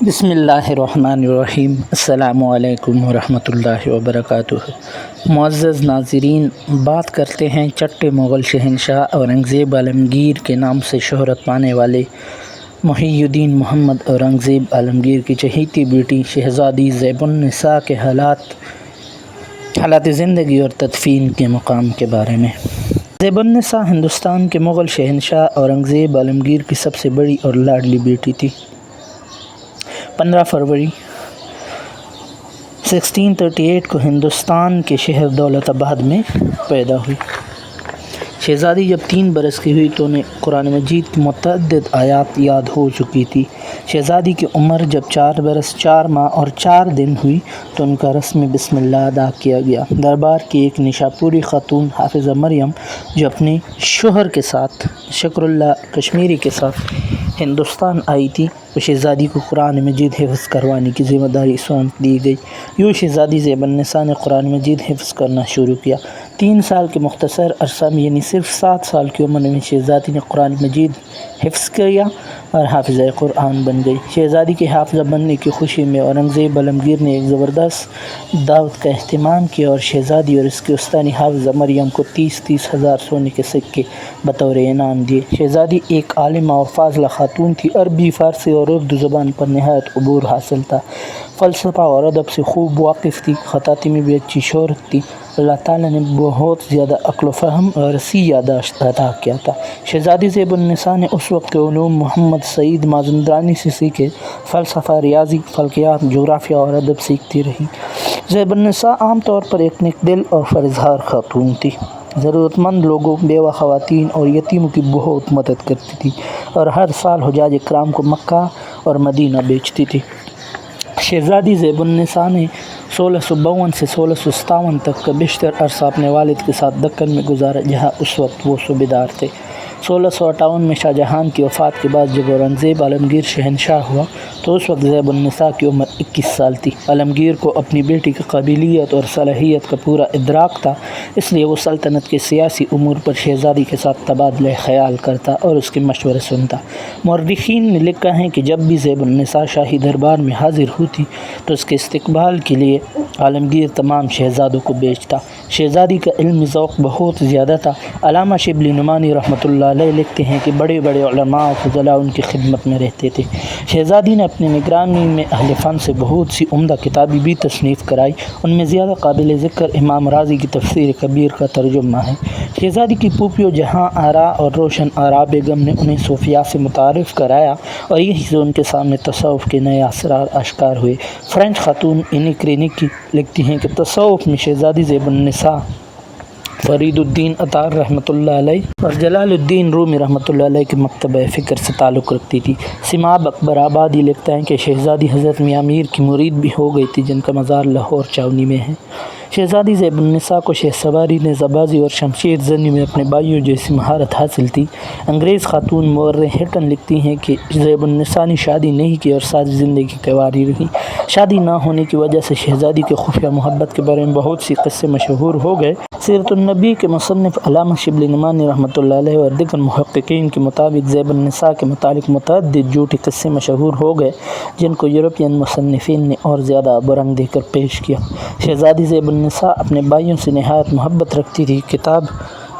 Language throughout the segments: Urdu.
بسم اللہ الرحمن الرحیم۔ السلام علیکم ورحمۃ اللہ وبرکاتہ۔ معزز ناظرین، بات کرتے ہیں چھٹے مغل شہنشاہ اورنگزیب عالمگیر کے نام سے شہرت پانے والے محی الدین محمد اورنگزیب عالمگیر کی چہیتی بیٹی شہزادی زیب النساء کے حالات زندگی اور تدفین کے مقام کے بارے میں۔ زیب النساء ہندوستان کے مغل شہنشاہ اورنگزیب عالمگیر کی سب سے بڑی اور لاڈلی بیٹی تھی۔ 15 فروری 1638 کو ہندوستان کے شہر دولت آباد میں پیدا ہوئی۔ شہزادی جب 3 برس کی ہوئی تو انہیں قرآن مجید کی متعدد آیات یاد ہو چکی تھی۔ شہزادی کی عمر جب 4 برس 4 ماہ اور 4 دن ہوئی تو ان کا رسم بسم اللہ ادا کیا گیا۔ دربار کی ایک نشاپوری خاتون حافظہ مریم جو اپنے شوہر کے ساتھ شکر اللہ کشمیری کے ساتھ ہندوستان آئی تھی، وہ شہزادی کو قرآن مجید حفظ کروانے کی ذمہ داری سونپ دی گئی۔ یوں شہزادی زیب النساء نے قرآن مجید حفظ کرنا شروع کیا۔ 3 سال کے مختصر عرصہ میں یعنی صرف 7 سال کی عمر میں شہزادی نے قرآن مجید حفظ کیا اور حافظہ قرآن بن گئی۔ شہزادی کے حافظہ بننے کی خوشی میں اورنگزیب عالمگیر نے ایک زبردست دعوت کا اہتمام کیا اور شہزادی اور اس کی استانی حافظہ مریم کو 30 ہزار سونے کے سکے بطور انعام دیے۔ شہزادی ایک عالمہ اور فاضلہ خاتون تھی۔ عربی، فارسی اور اردو زبان پر نہایت عبور حاصل تھا۔ فلسفہ اور ادب سے خوب واقف تھی۔ خطاطی میں بھی اچھی شہرت تھی۔ اللہ تعالیٰ نے بہت زیادہ عقل و فہم اور وسیع یادداشت عطا کیا تھا۔ شہزادی زیب النساء نے اس وقت کے علوم محمد سعید مازندرانی سے سیکھے۔ فلسفہ، ریاضی، فلکیات، جغرافیہ اور ادب سیکھتی رہی۔ زیب النساء عام طور پر ایک نیک دل اور پرہیزگار خاتون تھی۔ ضرورت مند لوگوں، بیوہ خواتین اور یتیموں کی بہت مدد کرتی تھی اور ہر سال حجاج کرام کو مکہ اور مدینہ بھیجتی تھی۔ شہزادی زیب النساء نے 1652 سے 1657 تک کا بیشتر عرصہ اپنے والد کے ساتھ دکن میں گزارا، جہاں اس وقت وہ صوبیدار تھے۔ 1658 میں شاہ جہان کی وفات کے بعد جب اورنگزیب عالمگیر شہنشاہ ہوا تو اس وقت زیب النساء کی عمر 21 سال تھی۔ عالمگیر کو اپنی بیٹی کی قابلیت اور صلاحیت کا پورا ادراک تھا، اس لیے وہ سلطنت کے سیاسی امور پر شہزادی کے ساتھ تبادلہ خیال کرتا اور اس کے مشورے سنتا۔ مورخین نے لکھا ہے کہ جب بھی زیب النساء شاہی دربار میں حاضر ہوتی تو اس کے استقبال کے لیے عالمگیر تمام شہزادوں کو بھیجتا۔ شہزادی کا علمی ذوق بہت زیادہ تھا۔ علامہ شبلی نعمانی رحمۃ اللہ علیہ لکھتے ہیں کہ بڑے بڑے علماء و فضلاء ان کی خدمت میں رہتے تھے۔ شہزادی نے اپنی نگرانی میں اہل فن سے بہت سی عمدہ کتابیں بھی تصنیف کرائی۔ ان میں زیادہ قابل ذکر امام رازی کی تفسیر کبیر کا ترجمہ ہے۔ شہزادی کی پھوپھیو جہاں آرا اور روشن آرا بیگم نے انہیں صوفیاء سے متعارف کرایا اور یہی سے ان کے سامنے تصوف کے نئے اسرار اشکار ہوئے۔ فرینچ خاتون اینی کرینیکی لکھتی ہیں کہ تصوف میں شہزادی زیب النساء فرید الدین عطار رحمۃ اللہ علیہ اور جلال الدین رومی رحمۃ اللہ علیہ کے مکتبہ فکر سے تعلق رکھتی تھی۔ سماب اکبر آبادی لکھتا ہے کہ شہزادی حضرت میاں میر کی مرید بھی ہو گئی تھی، جن کا مزار لاہور چاونی میں ہے۔ شہزادی زیب النساء کو شہ سواری، نیزہ اور شمشیر زنی میں اپنے بھائیوں جیسی مہارت حاصل تھی۔ انگریز خاتون مورخ ہٹن لکھتی ہیں کہ زیب النساء نے شادی نہیں کی اور ساری زندگی کنواری رہی۔ شادی نہ ہونے کی وجہ سے شہزادی کے خفیہ محبت کے بارے میں بہت سی قصے مشہور ہو گئے۔ سیرت النبی کے مصنف علامہ شبلی نعمانی رحمۃ اللہ علیہ اور دیگر محققین کے مطابق زیب النساء کے متعلق متعدد جھوٹے قصے مشہور ہو گئے، جن کو یورپین مصنفین نے اور زیادہ برنگ دے کر پیش کیا۔ شہزادی زیب النساء اپنے بھائیوں سے نہایت محبت رکھتی تھی۔ کتاب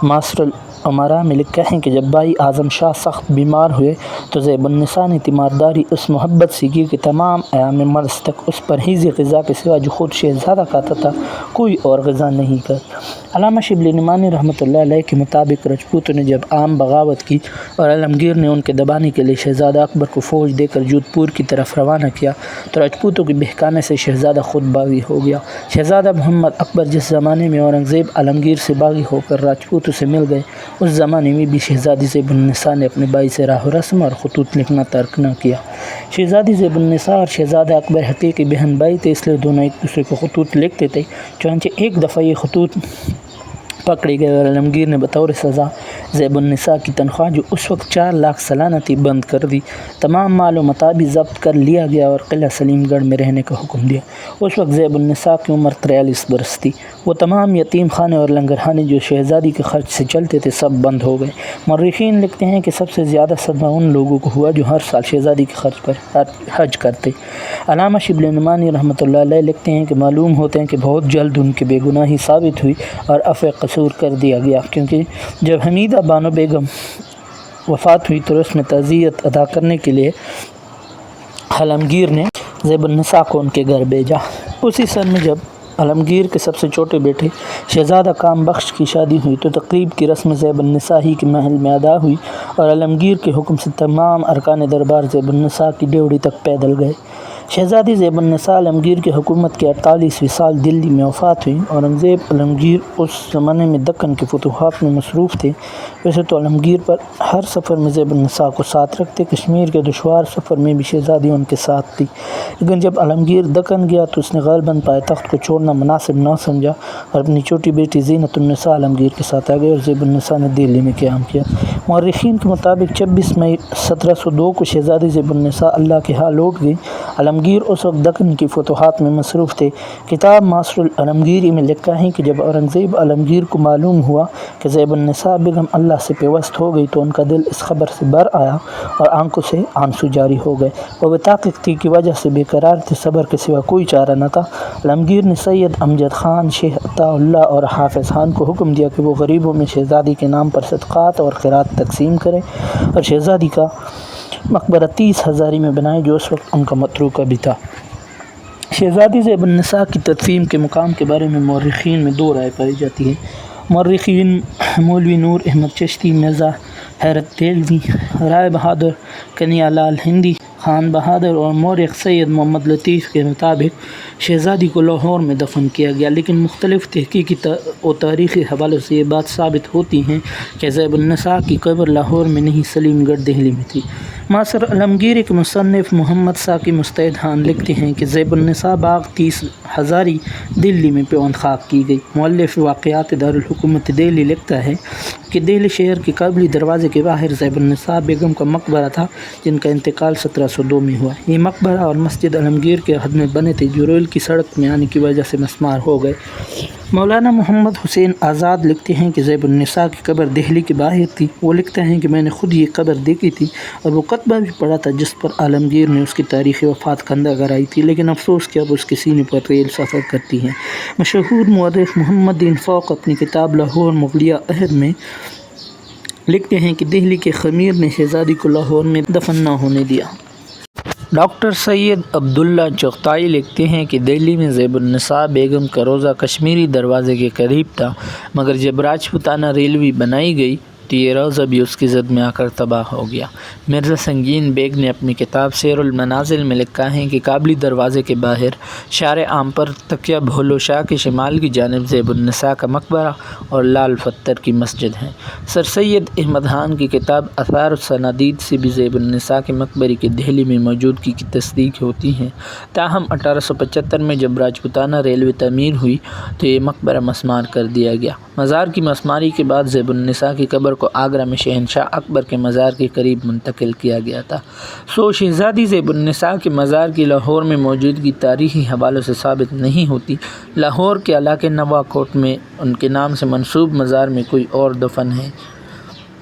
معاصر الامراء میں لکھا ہے کہ جب بھائی اعظم شاہ سخت بیمار ہوئے تو زیب النساء نے تیمارداری اس محبت سے کی کہ تمام ایام مرض تک اس پرہیزی غذا کے سوا جو خود شہزادہ کھاتا تھا کوئی اور غذا نہیں کھاتا۔ علامہ شبلی نعمانی رحمۃ اللہ علیہ کے مطابق راجپوتوں نے جب عام بغاوت کی اور عالمگیر نے ان کے دبانے کے لیے شہزادہ اکبر کو فوج دے کر جودھپور کی طرف روانہ کیا تو راجپوتوں کے بہکانے سے شہزادہ خود باغی ہو گیا۔ شہزادہ محمد اکبر جس زمانے میں اورنگزیب عالمگیر سے باغی ہو کر راجپوتوں سے مل گئے، اس زمانے میں بھی شہزادی زیب النساء نے اپنے بھائی سے راہ و رسم اور خطوط لکھنا ترک نہ کیا۔ شہزادی زیب النساء اور شہزادہ اکبر حقیقی بہن بھائی تھے، اس لیے دونوں ایک دوسرے کو خطوط لکھتے تھے۔ چنانچہ ایک دفعہ یہ خطوط پکڑے گئے اور عالمگیر نے بطور سزا زیب النساء کی تنخواہ جو اس وقت 4 لاکھ سالانہ تھی بند کر دی۔ تمام مال و متاع بھی ضبط کر لیا گیا اور قلعہ سلیم گڑھ میں رہنے کا حکم دیا۔ اس وقت زیب النساء کی عمر 43 برس تھی۔ وہ تمام یتیم خانے اور لنگرخانے جو شہزادی کے خرچ سے چلتے تھے سب بند ہو گئے۔ مورخین لکھتے ہیں کہ سب سے زیادہ صدمہ ان لوگوں کو ہوا جو ہر سال شہزادی کے خرچ پر حج کرتے۔ علامہ شبلی نعمانی رحمۃ اللہ علیہ لکھتے ہیں کہ معلوم ہوتے ہیں کہ بہت جلد ان کی بے گناہی ثابت ہوئی اور عفو قصور کر دیا گیا، کیونکہ جب حمیدہ بانو بیگم وفات ہوئی تو اس میں تعزیت ادا کرنے کے لیے عالمگیر نے زیب النساء کو ان کے گھر بھیجا۔ اسی سن میں جب عالمگیر کے سب سے چھوٹے بیٹے شہزادہ کام بخش کی شادی ہوئی تو تقریب کی رسم زیب النساء ہی کے محل میں ادا ہوئی اور عالمگیر کے حکم سے تمام ارکان دربار زیب النساء کی ڈیوڑی تک پیدل گئے۔ شہزادی زیب النساء عالمگیر کی حکومت کے 48ویں سال دلی میں وفات ہوئی۔ اورنگزیب عالمگیر اس زمانے میں دکن کے فتوحات میں مصروف تھے۔ ویسے تو عالمگیر پر ہر سفر میں زیب النساء کو ساتھ رکھتے، کشمیر کے دشوار سفر میں بھی شہزادی ان کے ساتھ تھی، لیکن جب عالمگیر دکن گیا تو اس نے غالباً پائے تخت کو چھوڑنا مناسب نہ سمجھا اور اپنی چھوٹی بیٹی زینت النساء عالمگیر کے ساتھ آ گئے اور زیب النساء نے دلی میں قیام کیا۔ مورخین کے مطابق 26 مئی 1702 کو شہزادی زیب النساء اللہ کے ہاں لوٹ گئی۔ عالمگیر اس وقت دکن کی فتوحات میں مصروف تھے۔ کتاب معاصر العالمگیری میں لکھا ہے کہ جب اورنگزیب عالمگیر کو معلوم ہوا کہ زیب النساء بیگم اللہ سے پیوست ہو گئی تو ان کا دل اس خبر سے بھر آیا اور آنکھوں سے آنسو جاری ہو گئے۔ وہ بے طاقت تھی کی وجہ سے بے قرار تھے، صبر کے سوا کوئی چارہ نہ تھا۔ عالمگیر نے سید امجد خان، شیخ عطا اللہ اور حافظ خان کو حکم دیا کہ وہ غریبوں میں شہزادی کے نام پر صدقات اور خیرات تقسیم کریں اور شہزادی کا مقبرہ 30 ہزاری میں بنائے جو اس وقت ان کا متروکہ بھی تھا۔ شہزادی زیب النساء کی تدفین کے مقام کے بارے میں مورخین میں 2 رائے پائی جاتی ہے۔ مورخین مولوی نور احمد چشتی، مرزا حیرت دہلوی، رائے بہادر کنیا لال ہندی، خان بہادر اور مورخ سید محمد لطیف کے مطابق شہزادی کو لاہور میں دفن کیا گیا، لیکن مختلف تحقیقی و تاریخی حوالوں سے یہ بات ثابت ہوتی ہے کہ زیب النساء کی قبر لاہور میں نہیں سلیم گڑھ دہلی میں تھی۔ معاصر عالمگیری کے مصنف محمد ساقی مستعد لکھتے ہیں کہ زیب النساء باغ 30 ہزاری دلی میں پیوند خاک کی گئی۔ مؤلف واقعات دارالحکومت دہلی لکھتا ہے کہ دہلی شہر کے قبلی دروازے کے باہر زیب النساء بیگم کا مقبرہ تھا جن کا انتقال 1702 میں ہوا۔ یہ مقبرہ اور مسجد عالمگیر کے عہد میں بنے تھے جو ریل کی سڑک میں آنے کی وجہ سے مسمار ہو گئے۔ مولانا محمد حسین آزاد لکھتے ہیں کہ زیب النساء کی قبر دہلی کے باہر تھی۔ وہ لکھتے ہیں کہ میں نے خود یہ قبر دیکھی تھی اور وہ کتبہ بھی پڑھا تھا جس پر عالمگیر نے اس کی تاریخ وفات کندہ کرائی تھی، لیکن افسوس کہ اب اس کے سینے پر ریل سفر کرتی ہے۔ مشہور مورخ محمد دین فوق اپنی کتاب لاہور مغلیہ عہد میں لکھتے ہیں کہ دہلی کے خمیر نے شہزادی کو لاہور میں دفن نہ ہونے دیا۔ ڈاکٹر سید عبداللہ چغتائی لکھتے ہیں کہ دہلی میں زیب النساء بیگم کا روضہ کشمیری دروازے کے قریب تھا، مگر جب راجپوتانہ ریلوے بنائی گئی تو یہ روضہ بھی اس کی زد میں آ کر تباہ ہو گیا۔ مرزا سنگین بیگ نے اپنی کتاب سیر المنازل میں لکھا ہے کہ قابلی دروازے کے باہر شارع عام پر تکیہ بھولو شاہ کے شمال کی جانب زیب النساء کا مقبرہ اور لال پتھر کی مسجد ہے۔ سر سید احمد خان کی کتاب آثار الصنادید سے بھی زیب النساء کے مقبرے کی دہلی میں موجودگی کی تصدیق ہوتی ہے۔ تاہم 1875 میں جب راجپوتانہ ریلوے تعمیر ہوئی تو یہ مقبرہ مسمار کر دیا گیا۔ مزار کی مسماری کے بعد زیب النساء کی قبر کو آگرہ میں شہنشاہ اکبر کے مزار کے قریب منتقل کیا گیا تھا۔ شہزادی زیب النساء کے مزار کی لاہور میں موجودگی تاریخی حوالوں سے ثابت نہیں ہوتی۔ لاہور کے علاقے نوا کوٹ میں ان کے نام سے منسوب مزار میں کوئی اور دفن ہے،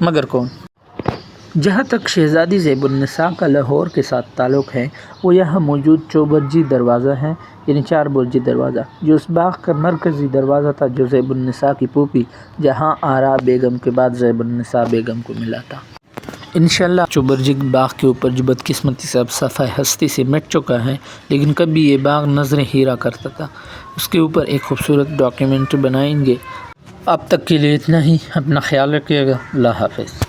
مگر کون؟ جہاں تک شہزادی زیب النساء کا لاہور کے ساتھ تعلق ہے وہ یہاں موجود چوبرجی دروازہ ہے، یعنی 4 برجی دروازہ، جو اس باغ کا مرکزی دروازہ تھا جو زیب النساء کی پھوپھی جہاں آرا بیگم کے بعد زیب النساء بیگم کو ملا تھا۔ انشاءاللہ چوبرجی باغ کے اوپر جو بدقسمتی سے اب صفحہ ہستی سے مٹ چکا ہے، لیکن کبھی یہ باغ نظر ہیرا کرتا تھا، اس کے اوپر ایک خوبصورت ڈاکیومنٹری بنائیں گے۔ اب تک کے لیے اتنا ہی، اپنا خیال رکھیے گا، اللہ حافظ۔